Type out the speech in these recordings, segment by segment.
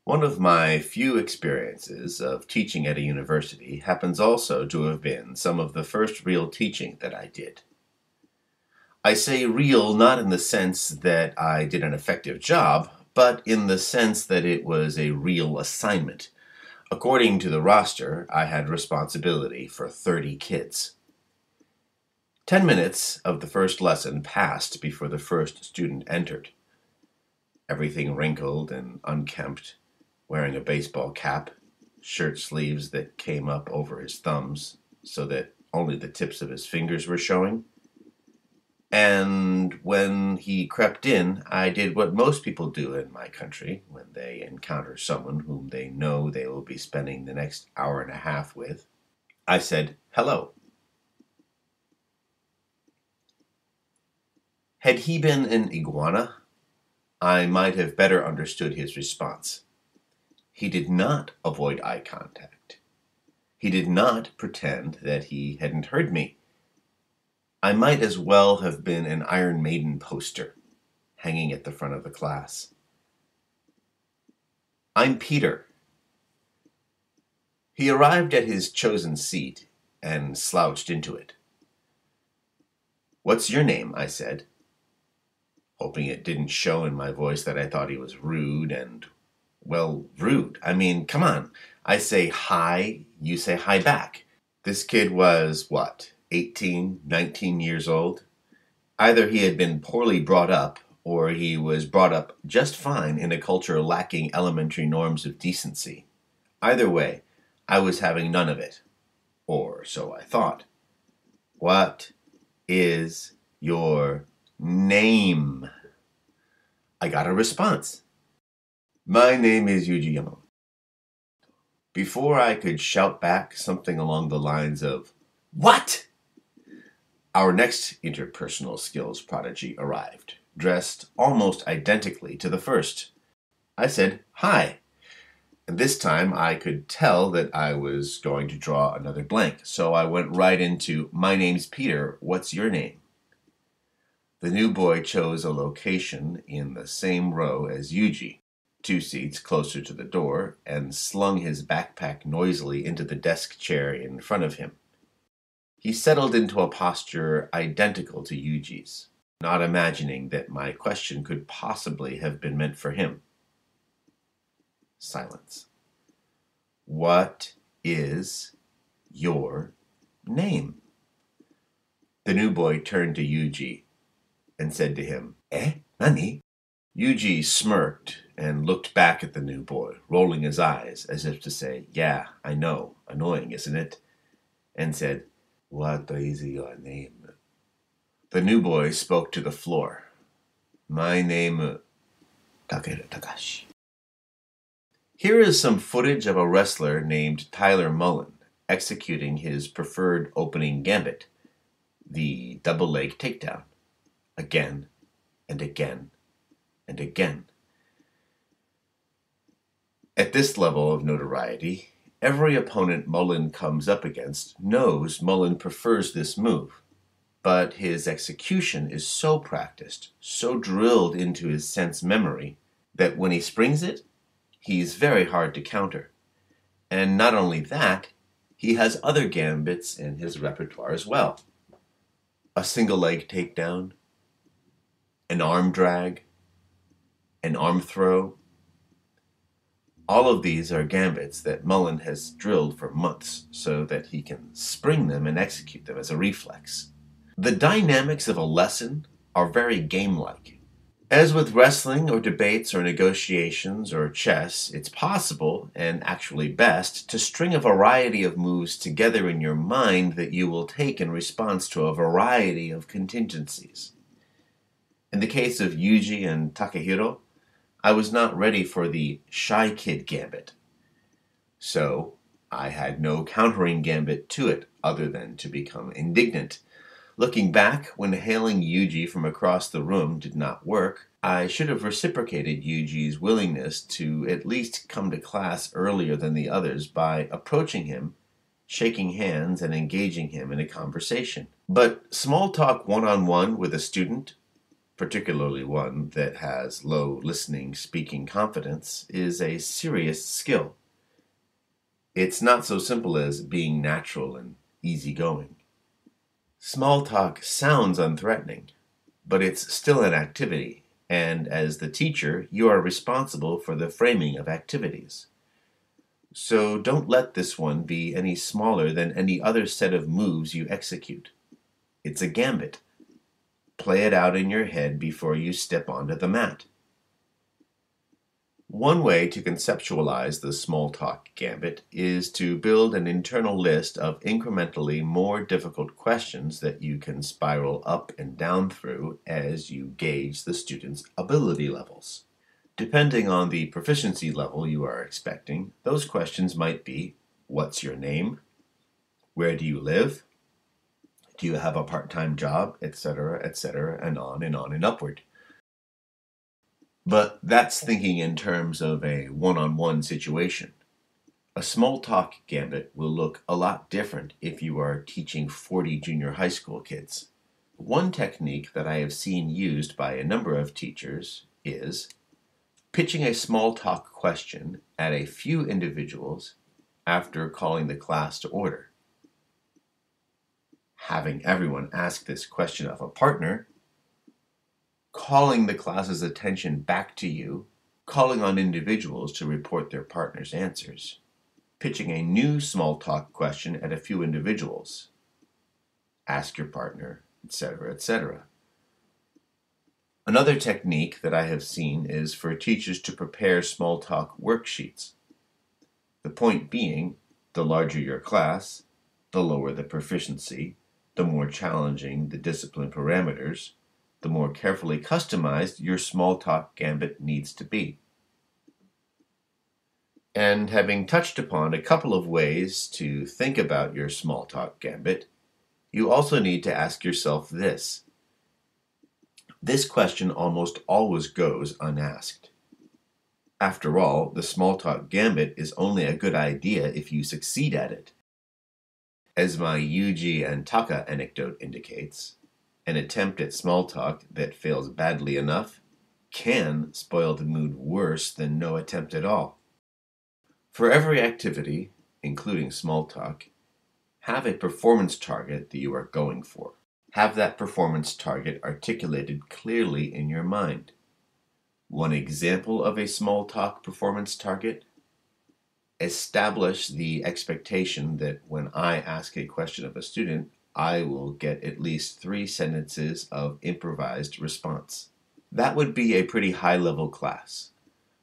One of my few experiences of teaching at a university happens also to have been some of the first real teaching that I did. I say real not in the sense that I did an effective job, but in the sense that it was a real assignment. According to the roster, I had responsibility for 30 kids. 10 minutes of the first lesson passed before the first student entered. Everything wrinkled and unkempt, wearing a baseball cap, shirt sleeves that came up over his thumbs so that only the tips of his fingers were showing. And when he crept in, I did what most people do in my country when they encounter someone whom they know they will be spending the next hour and a half with. I said, "Hello." Had he been an iguana, I might have better understood his response. He did not avoid eye contact. He did not pretend that he hadn't heard me. I might as well have been an Iron Maiden poster hanging at the front of the class. "I'm Peter." He arrived at his chosen seat and slouched into it. "What's your name?" I said, hoping it didn't show in my voice that I thought he was rude and, well, rude. I mean, come on. I say hi, you say hi back. This kid was, 18, 19 years old? Either he had been poorly brought up, or he was brought up just fine in a culture lacking elementary norms of decency. Either way, I was having none of it. Or so I thought. "What is your name?" I got a response. "My name is Yuji Yamamoto." Before I could shout back something along the lines of, "What?" our next interpersonal skills prodigy arrived, dressed almost identically to the first. I said, "Hi." And this time I could tell that I was going to draw another blank, so I went right into, "My name's Peter, what's your name?" The new boy chose a location in the same row as Yuji, 2 seats closer to the door, and slung his backpack noisily into the desk chair in front of him. He settled into a posture identical to Yuji's, not imagining that my question could possibly have been meant for him. Silence. "What is your name?" The new boy turned to Yuji and said to him, "Nani?" Yuji smirked and looked back at the new boy, rolling his eyes as if to say, "Yeah, I know, annoying, isn't it?" and said, "What is your name?" The new boy spoke to the floor. "My name, Takeru Takashi." Here is some footage of a wrestler named Tyler Mullen executing his preferred opening gambit, the double leg takedown, again and again and again. At this level of notoriety, every opponent Mullen comes up against knows Mullen prefers this move, but his execution is so practiced, so drilled into his sense memory, that when he springs it, he's very hard to counter. And not only that, he has other gambits in his repertoire as well. A single leg takedown, an arm drag, an arm throw. All of these are gambits that Mullen has drilled for months so that he can spring them and execute them as a reflex. The dynamics of a lesson are very game-like. As with wrestling or debates or negotiations or chess, it's possible, and actually best, to string a variety of moves together in your mind that you will take in response to a variety of contingencies. In the case of Yuji and Takehiro, I was not ready for the shy kid gambit. So I had no countering gambit to it other than to become indignant. Looking back, when hailing Yuji from across the room did not work, I should have reciprocated Yuji's willingness to at least come to class earlier than the others by approaching him, shaking hands, and engaging him in a conversation. But small talk one-on-one with a student, particularly one that has low listening speaking confidence, is a serious skill. It's not so simple as being natural and easygoing. Small talk sounds unthreatening, but it's still an activity, and as the teacher, you are responsible for the framing of activities. So don't let this one be any smaller than any other set of moves you execute. It's a gambit. Play it out in your head before you step onto the mat. One way to conceptualize the small talk gambit is to build an internal list of incrementally more difficult questions that you can spiral up and down through as you gauge the student's ability levels. Depending on the proficiency level you are expecting, those questions might be, what's your name? Where do you live? Do you have a part-time job? Etc., and on and upward. But that's thinking in terms of a one-on-one situation. A small talk gambit will look a lot different if you are teaching 40 junior high school kids. One technique that I have seen used by a number of teachers is pitching a small talk question at a few individuals after calling the class to order. Having everyone ask this question of a partner, calling the class's attention back to you, calling on individuals to report their partner's answers, pitching a new small talk question at a few individuals, ask your partner, etc., etc. Another technique that I have seen is for teachers to prepare small talk worksheets. The point being, the larger your class, the lower the proficiency, the more challenging the discipline parameters, the more carefully customized your small talk gambit needs to be. And having touched upon a couple of ways to think about your small talk gambit, you also need to ask yourself this. This question almost always goes unasked. After all, the small talk gambit is only a good idea if you succeed at it. As my Yuji and Taka anecdote indicates, an attempt at small talk that fails badly enough can spoil the mood worse than no attempt at all. For every activity, including small talk, have a performance target that you are going for. Have that performance target articulated clearly in your mind. One example of a small talk performance target: establish the expectation that when I ask a question of a student, I will get at least 3 sentences of improvised response. That would be a pretty high-level class.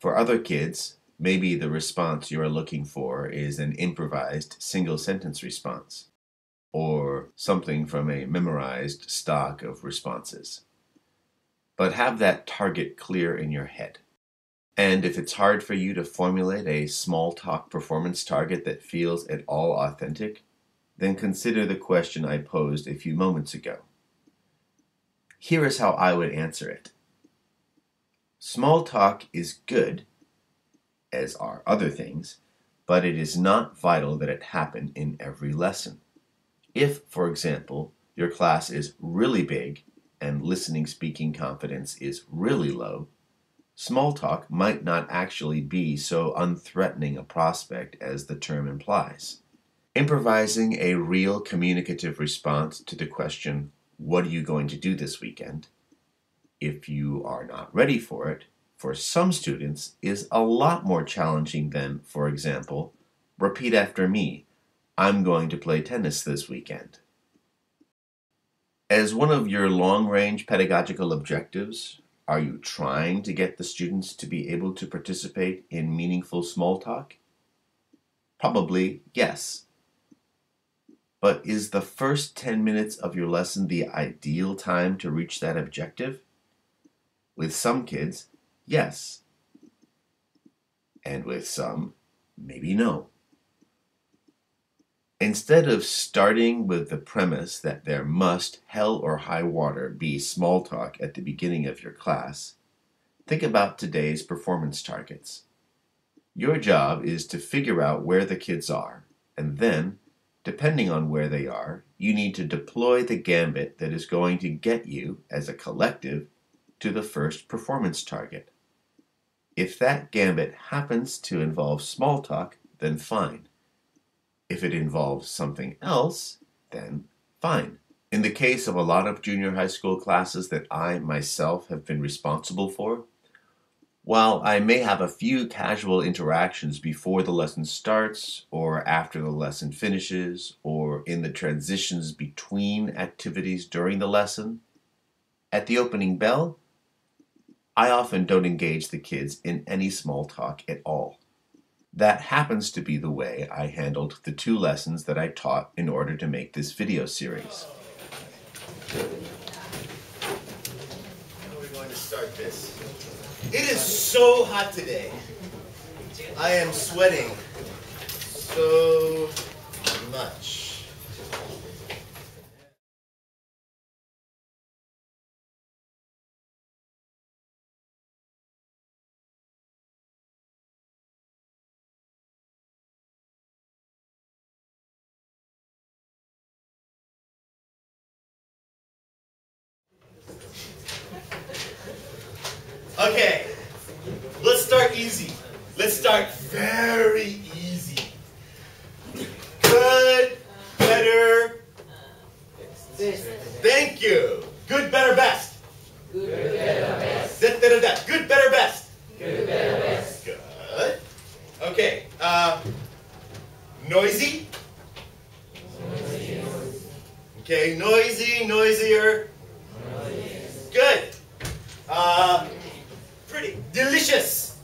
For other kids, maybe the response you are looking for is an improvised single-sentence response, or something from a memorized stock of responses. But have that target clear in your head. And if it's hard for you to formulate a small talk performance target that feels at all authentic, then consider the question I posed a few moments ago. Here is how I would answer it. Small talk is good, as are other things, but it is not vital that it happen in every lesson. If, for example, your class is really big and listening speaking confidence is really low, small talk might not actually be so unthreatening a prospect as the term implies. Improvising a real communicative response to the question, what are you going to do this weekend? If you are not ready for it, for some students is a lot more challenging than, for example, repeat after me, I'm going to play tennis this weekend. As one of your long-range pedagogical objectives, are you trying to get the students to be able to participate in meaningful small talk? Probably yes. But is the first 10 minutes of your lesson the ideal time to reach that objective? With some kids, yes. And with some, maybe no. Instead of starting with the premise that there must, hell or high water, be small talk at the beginning of your class, think about today's performance targets. Your job is to figure out where the kids are, and then, depending on where they are, you need to deploy the gambit that is going to get you, as a collective, to the first performance target. If that gambit happens to involve small talk, then fine. If it involves something else, then fine. In the case of a lot of junior high school classes that I myself have been responsible for, while I may have a few casual interactions before the lesson starts, or after the lesson finishes, or in the transitions between activities during the lesson, at the opening bell, I often don't engage the kids in any small talk at all. That happens to be the way I handled the 2 lessons that I taught in order to make this video series. How are we going to start this? It is so hot today. I am sweating so much. Okay, let's start easy. Let's start very easy. Good, better, thank you. Good, better, best. Good, better, best. Good, better, best. Good, better, best. Good. Okay, noisy. Okay, noisy, noisier. Good. Pretty. Delicious.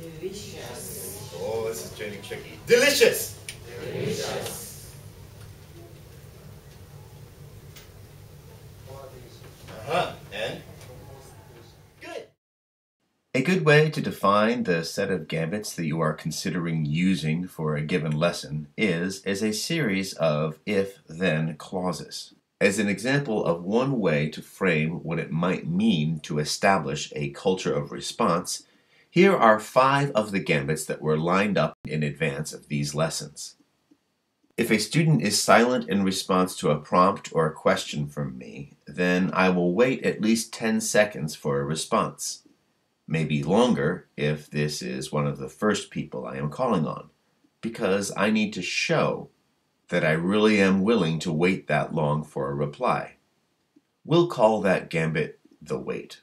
Delicious. Oh, this is getting tricky. Delicious. Delicious. And? Good. A good way to define the set of gambits that you are considering using for a given lesson is as a series of if-then clauses. As an example of one way to frame what it might mean to establish a culture of response, here are 5 of the gambits that were lined up in advance of these lessons. If a student is silent in response to a prompt or a question from me, then I will wait at least 10 seconds for a response. Maybe longer if this is one of the first people I am calling on, because I need to show that I really am willing to wait that long for a reply. We'll call that gambit the wait.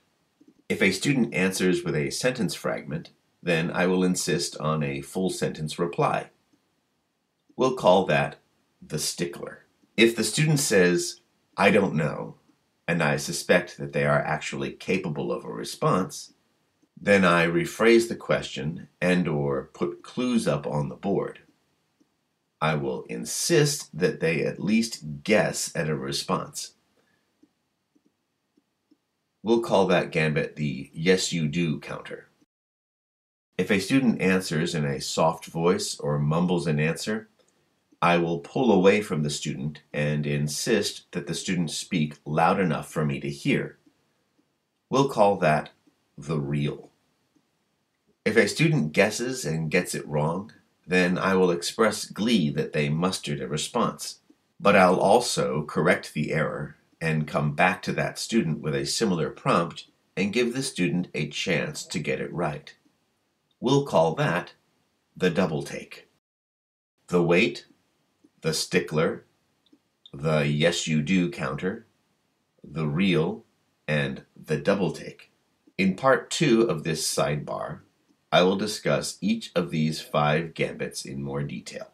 If a student answers with a sentence fragment, then I will insist on a full sentence reply. We'll call that the stickler. If the student says, "I don't know," and I suspect that they are actually capable of a response, then I rephrase the question and/or put clues up on the board. I will insist that they at least guess at a response. We'll call that gambit the yes you do counter. If a student answers in a soft voice or mumbles an answer, I will pull away from the student and insist that the student speak loud enough for me to hear. We'll call that the real. If a student guesses and gets it wrong, then I will express glee that they mustered a response. But I'll also correct the error and come back to that student with a similar prompt and give the student a chance to get it right. We'll call that the double take. The wait, the stickler, the yes you do counter, the real, and the double take. In part 2 of this sidebar, I will discuss each of these 5 gambits in more detail.